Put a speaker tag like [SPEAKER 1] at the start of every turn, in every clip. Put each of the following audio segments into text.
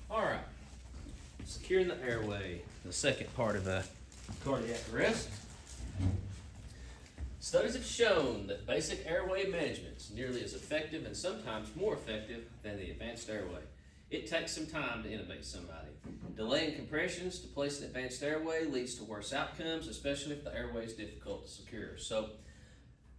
[SPEAKER 1] All right, securing the airway, the second part of a cardiac arrest. Studies have shown that basic airway management is nearly as effective and sometimes more effective than the advanced airway. It takes some time to intubate somebody. Delaying compressions to place an advanced airway leads to worse outcomes, especially if the airway is difficult to secure. So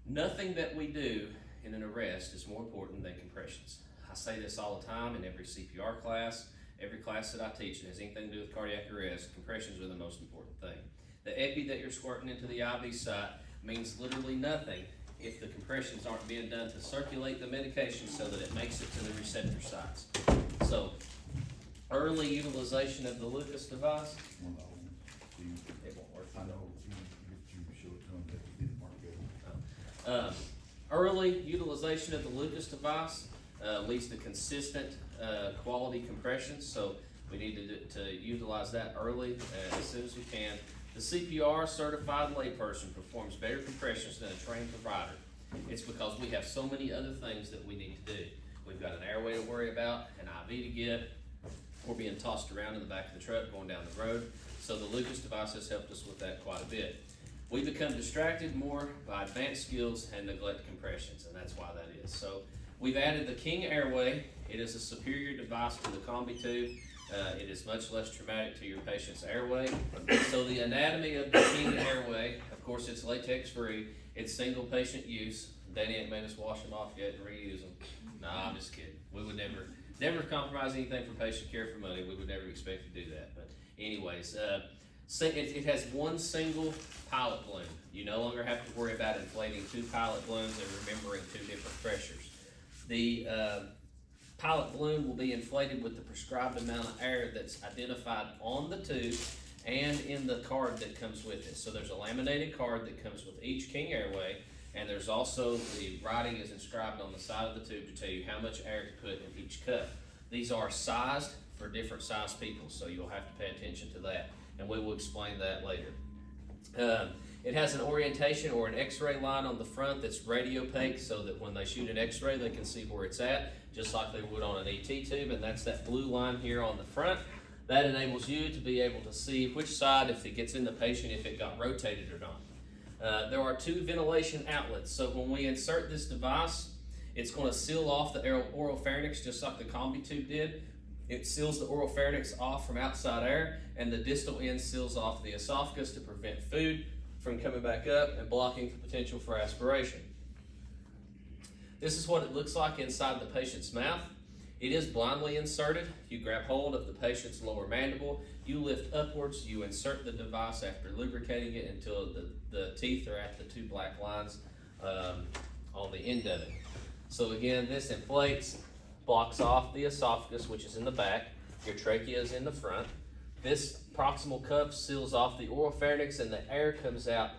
[SPEAKER 1] nothing that we do in an arrest is more important than compressions. I say this all the time in every CPR class, every class that I teach that has anything to do with cardiac arrest. Compressions are the most important thing. The epi that you're squirting into the IV site means literally nothing if the compressions aren't being done to circulate the medication so that it makes it to the receptor sites. So, early utilization of the Lucas device, it won't work.
[SPEAKER 2] I know, you show it to them, they didn't mark it.
[SPEAKER 1] Early utilization of the Lucas device leads to consistent quality compressions, so we need to utilize that early as soon as we can. The CPR certified layperson performs better compressions than a trained provider. It's because we have so many other things that we need to do. We've got an airway to worry about, an IV to get, we're being tossed around in the back of the truck going down the road. So the Lucas device has helped us with that quite a bit. We become distracted more by advanced skills and neglect compressions, and that's why that is. So we've added the King airway. It is a superior device to the combi tube. It is much less traumatic to your patient's airway. So the anatomy of the King airway, of course, it's latex free. It's single patient use. Danny ain't made us wash them off yet and reuse them. Nah, I'm just kidding. We would never compromise anything for patient care for money. We would never expect to do that. But anyways, it has one single pilot balloon. You no longer have to worry about inflating two pilot balloons and remembering two different pressures. The pilot balloon will be inflated with the prescribed amount of air that's identified on the tube and in the card that comes with it. So there's a laminated card that comes with each King airway, and there's also the writing is inscribed on the side of the tube to tell you how much air to put in each cup. These are sized for different size people, so you'll have to pay attention to that, and we will explain that later. It has an orientation or an x-ray line on the front that's radiopaque so that when they shoot an x-ray they can see where it's at, just like they would on an ET tube, and that's that blue line here on the front. That enables you to be able to see which side, if it gets in the patient, if it got rotated or not. There are two ventilation outlets, so when we insert this device, it's going to seal off the oropharynx just like the combi tube did. It seals the oropharynx off from outside air, and the distal end seals off the esophagus to prevent food from coming back up and blocking the potential for aspiration. This is what it looks like inside the patient's mouth. It is blindly inserted. You grab hold of the patient's lower mandible, you lift upwards, you insert the device after lubricating it until the teeth are at the two black lines on the end of it. So again, this inflates, blocks off the esophagus, which is in the back. Your trachea is in the front. This proximal cup seals off the oropharynx, and the air comes out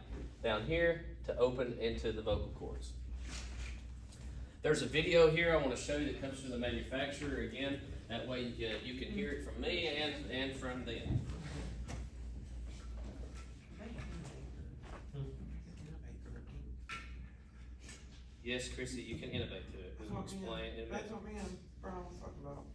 [SPEAKER 1] down here to open into the vocal cords. There's a video here I want to show you that comes from the manufacturer. Again, that way you can hear it from me and from them. Yes, Chrissy, you can innovate to it. We'll explain it.
[SPEAKER 3] That's what me and Brian was talking about.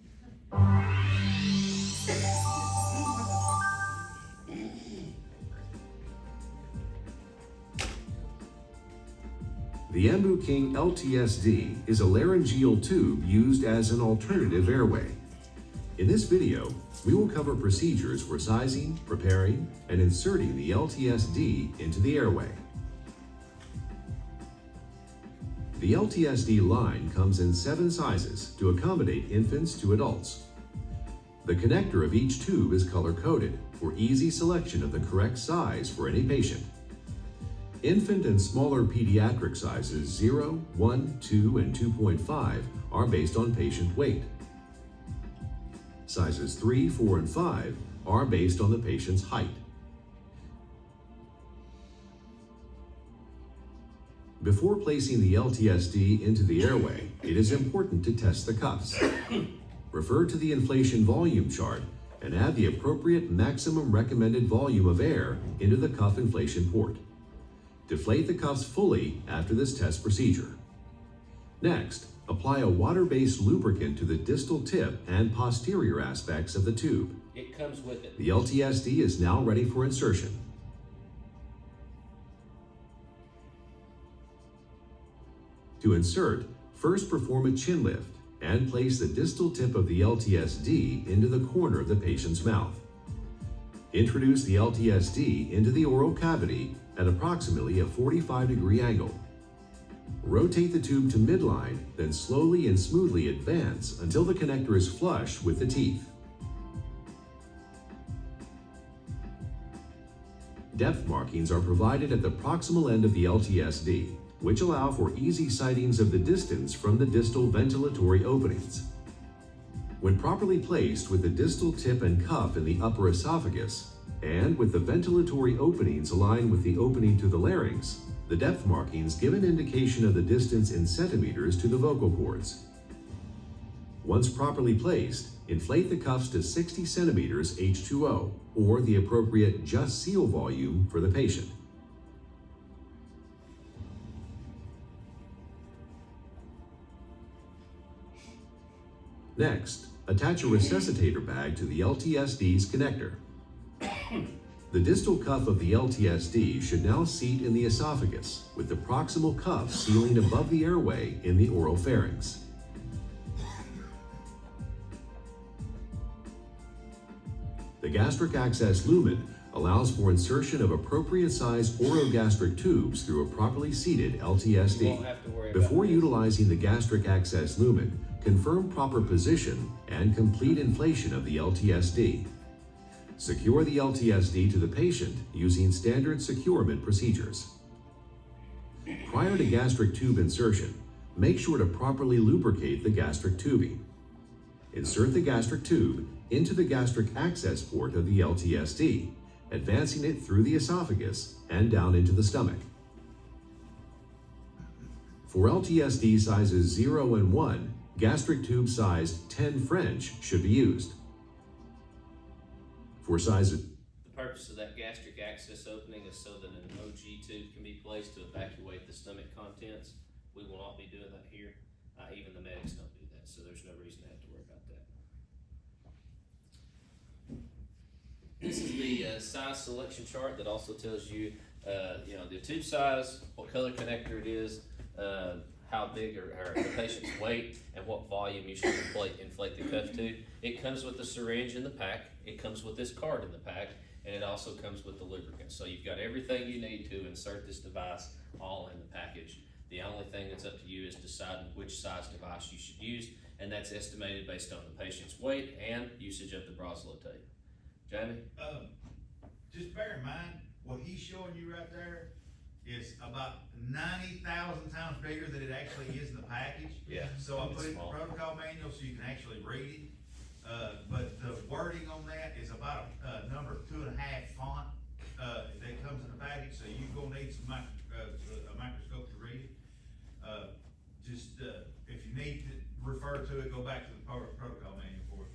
[SPEAKER 4] The Ambu King LTSD is a laryngeal tube used as an alternative airway. In this video, we will cover procedures for sizing, preparing, and inserting the LTSD into the airway. The LTSD line comes in 7 sizes to accommodate infants to adults. The connector of each tube is color-coded for easy selection of the correct size for any patient. Infant and smaller pediatric sizes 0, 1, 2, and 2.5 are based on patient weight. Sizes 3, 4, and 5 are based on the patient's height. Before placing the LTSD into the airway, it is important to test the cuffs. Refer to the inflation volume chart and add the appropriate maximum recommended volume of air into the cuff inflation port. Deflate the cuffs fully after this test procedure. Next, apply a water-based lubricant to the distal tip and posterior aspects of the tube.
[SPEAKER 1] It comes with it.
[SPEAKER 4] The LTSD is now ready for insertion. To insert, first perform a chin lift and place the distal tip of the LTSD into the corner of the patient's mouth. Introduce the LTSD into the oral cavity at approximately a 45-degree angle. Rotate the tube to midline, then slowly and smoothly advance until the connector is flush with the teeth. Depth markings are provided at the proximal end of the LTSD, which allow for easy sightings of the distance from the distal ventilatory openings. When properly placed with the distal tip and cuff in the upper esophagus, and with the ventilatory openings aligned with the opening to the larynx, the depth markings give an indication of the distance in centimeters to the vocal cords. Once properly placed, inflate the cuffs to 60 centimeters H2O, or the appropriate just seal volume for the patient. Next, attach a resuscitator bag to the LTSD's connector. The distal cuff of the LTSD should now seat in the esophagus, with the proximal cuff sealing above the airway in the oral pharynx. The gastric access lumen allows for insertion of appropriate sized orogastric tubes through a properly seated
[SPEAKER 1] You won't
[SPEAKER 4] LTSD.
[SPEAKER 1] have to worry
[SPEAKER 4] Before
[SPEAKER 1] about this.
[SPEAKER 4] utilizing the gastric access lumen, confirm proper position and complete inflation of the LTSD. Secure the LTSD to the patient using standard securement procedures. Prior to gastric tube insertion, make sure to properly lubricate the gastric tubing. Insert the gastric tube into the gastric access port of the LTSD, advancing it through the esophagus and down into the stomach. For LTSD sizes 0 and 1, gastric tube size 10 French should be used. For sizes
[SPEAKER 1] The purpose of that gastric access opening is so that an OG tube can be placed to evacuate the stomach contents. We will not be doing that here. Even the medics don't do that, so there's no reason to have to worry about that. This is the size selection chart that also tells you, the tube size, what color connector it is, how big or the patient's weight, and what volume you should inflate the cuff to. It comes with the syringe in the pack, it comes with this card in the pack, and it also comes with the lubricant. So you've got everything you need to insert this device all in the package. The only thing that's up to you is deciding which size device you should use, and that's estimated based on the patient's weight and usage of the Broslow tape. Jamie?
[SPEAKER 2] Just bear in mind, what he's showing you right there is about 90,000 times bigger than it actually is in the package.
[SPEAKER 1] Yeah.
[SPEAKER 2] So I
[SPEAKER 1] it's
[SPEAKER 2] put it in the
[SPEAKER 1] small.
[SPEAKER 2] protocol manual so you can actually read it. But the wording on that is about a number 2.5 font, that comes in the package, so you're gonna need some a microscope to read it. If you need to refer to it, go back to the protocol manual for it.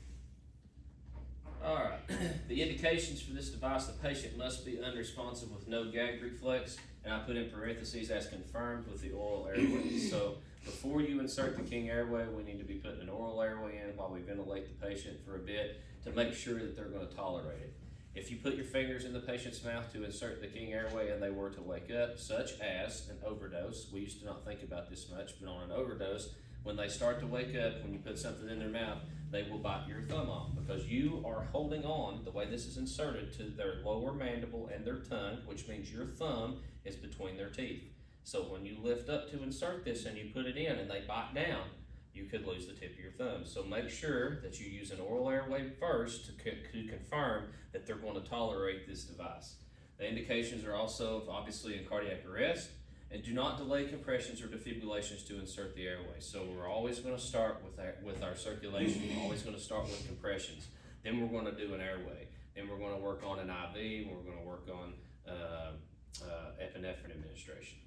[SPEAKER 1] All right, the indications for this device: the patient must be unresponsive with no gag reflex, and I put in parentheses as confirmed with the oral airway. So before you insert the King airway, we need to be putting an oral airway in while we ventilate the patient for a bit to make sure that they're going to tolerate it. If you put your fingers in the patient's mouth to insert the King airway and they were to wake up, such as an overdose, we used to not think about this much, but on an overdose, when they start to wake up, when you put something in their mouth, they will bite your thumb off because you are holding on, the way this is inserted, to their lower mandible and their tongue, which means your thumb is between their teeth. So when you lift up to insert this and you put it in and they bite down, you could lose the tip of your thumb. So make sure that you use an oral airway first to confirm that they're going to tolerate this device. The indications are also obviously in cardiac arrest, and do not delay compressions or defibrillations to insert the airway. So we're always going to start with our circulation. We're always going to start with compressions. Then we're going to do an airway. Then we're going to work on an IV. We're going to work on epinephrine administration.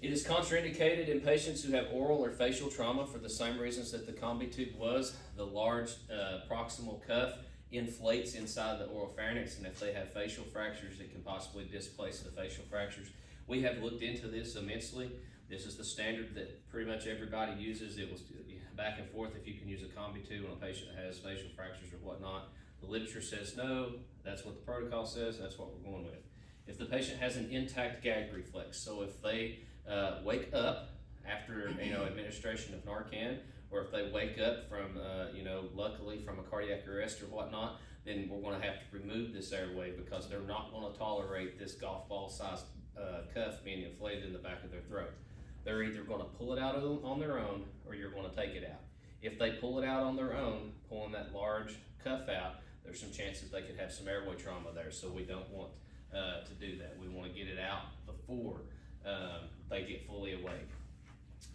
[SPEAKER 1] It is contraindicated in patients who have oral or facial trauma for the same reasons that the combi tube was, the large proximal cuff. inflates inside the oropharynx, and if they have facial fractures, it can possibly displace the facial fractures. We have looked into this immensely. This is the standard that pretty much everybody uses. It was back and forth if you can use a combi tube on a patient that has facial fractures or whatnot. The literature says no, that's what the protocol says, that's what we're going with. If the patient has an intact gag reflex, so if they wake up after administration of Narcan, or if they wake up from luckily from a cardiac arrest or whatnot, then we're going to have to remove this airway because they're not going to tolerate this golf ball sized cuff being inflated in the back of their throat. They're either going to pull it out on their own, or you're going to take it out. If they pull it out on their own, pulling that large cuff out, there's some chances they could have some airway trauma there, so we don't want to do that. We want to get it out before they get fully awake.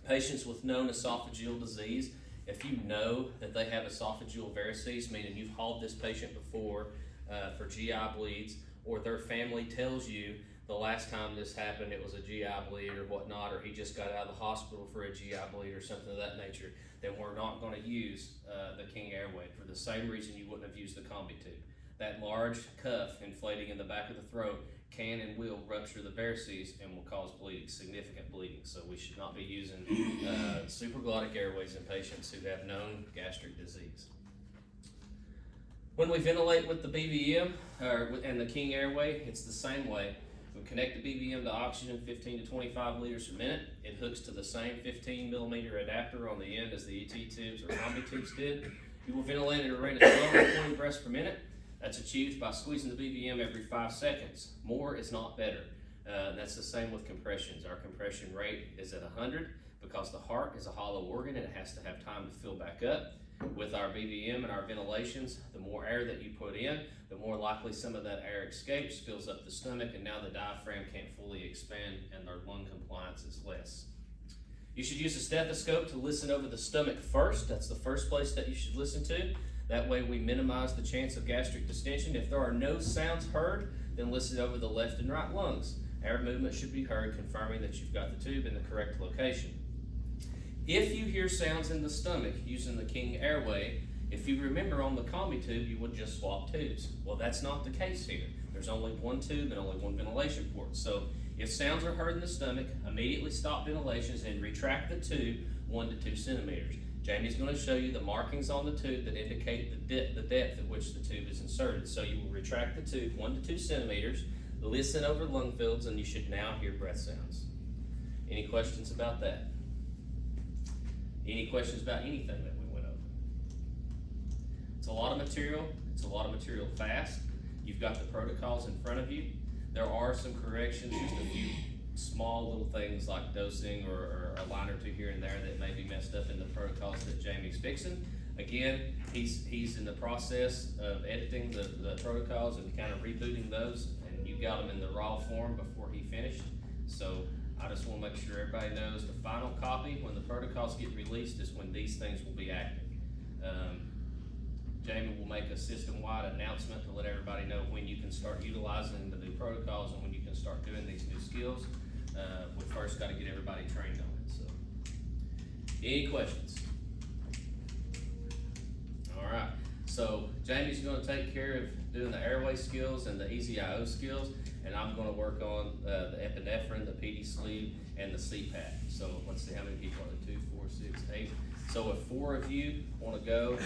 [SPEAKER 1] Patients with known esophageal disease, if you know that they have esophageal varices, meaning you've hauled this patient before for GI bleeds, or their family tells you the last time this happened it was a GI bleed or whatnot, or he just got out of the hospital for a GI bleed or something of that nature, then we're not going to use the King Airway for the same reason you wouldn't have used the combi tube. That large cuff inflating in the back of the throat can and will rupture the varices and will cause bleeding, significant bleeding. So we should not be using supraglottic airways in patients who have known gastric disease. When we ventilate with the BVM and the King Airway, it's the same way. We connect the BVM to oxygen 15 to 25 liters per minute. It hooks to the same 15 millimeter adapter on the end as the ET tubes or combi tubes did. You will ventilate at a rate of 12 to 20 breaths per minute. That's achieved by squeezing the BVM every 5 seconds. More is not better. That's the same with compressions. Our compression rate is at 100 because the heart is a hollow organ and it has to have time to fill back up. With our BVM and our ventilations, the more air that you put in, the more likely some of that air escapes, fills up the stomach, and now the diaphragm can't fully expand and their lung compliance is less. You should use a stethoscope to listen over the stomach first. That's the first place that you should listen to. That way we minimize the chance of gastric distension. If there are no sounds heard, then listen over the left and right lungs. Air movement should be heard, confirming that you've got the tube in the correct location. If you hear sounds in the stomach using the King Airway, if you remember on the combi tube, you would just swap tubes. Well, that's not the case here. There's only one tube and only one ventilation port. So if sounds are heard in the stomach, immediately stop ventilations and retract the tube 1 to 2 centimeters. Jamie's going to show you the markings on the tube that indicate the depth at which the tube is inserted. So you will retract the tube 1 to 2 centimeters, listen over lung fields, and you should now hear breath sounds. Any questions about that? Any questions about anything that we went over? It's a lot of material. It's a lot of material fast. You've got the protocols in front of you. There are some corrections, just a few small little things like dosing or a line or two here and there that may be messed up in the protocols that Jamie's fixing. Again, he's in the process of editing the protocols and kind of rebooting those, and you got them in the raw form before he finished. So I just want to make sure everybody knows the final copy, when the protocols get released, is when these things will be active. Jamie will make a system-wide announcement to let everybody know when you can start utilizing the new protocols and when you can start doing these new skills. We first got to get everybody trained on it. So, any questions? All right. So Jamie's going to take care of doing the airway skills and the EZ-IO skills, and I'm going to work on the epinephrine, the PD sleeve, and the CPAP. So let's see how many people are there. 2, 4, 6, 8. So if 4 of you want to go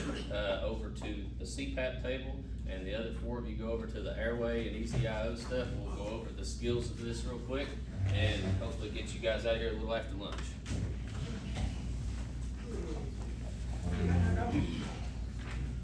[SPEAKER 1] over to the CPAP table, and the other 4 of you go over to the airway and EZ-IO stuff, we'll go over the skills of this real quick, and hopefully get you guys out of here a little after lunch.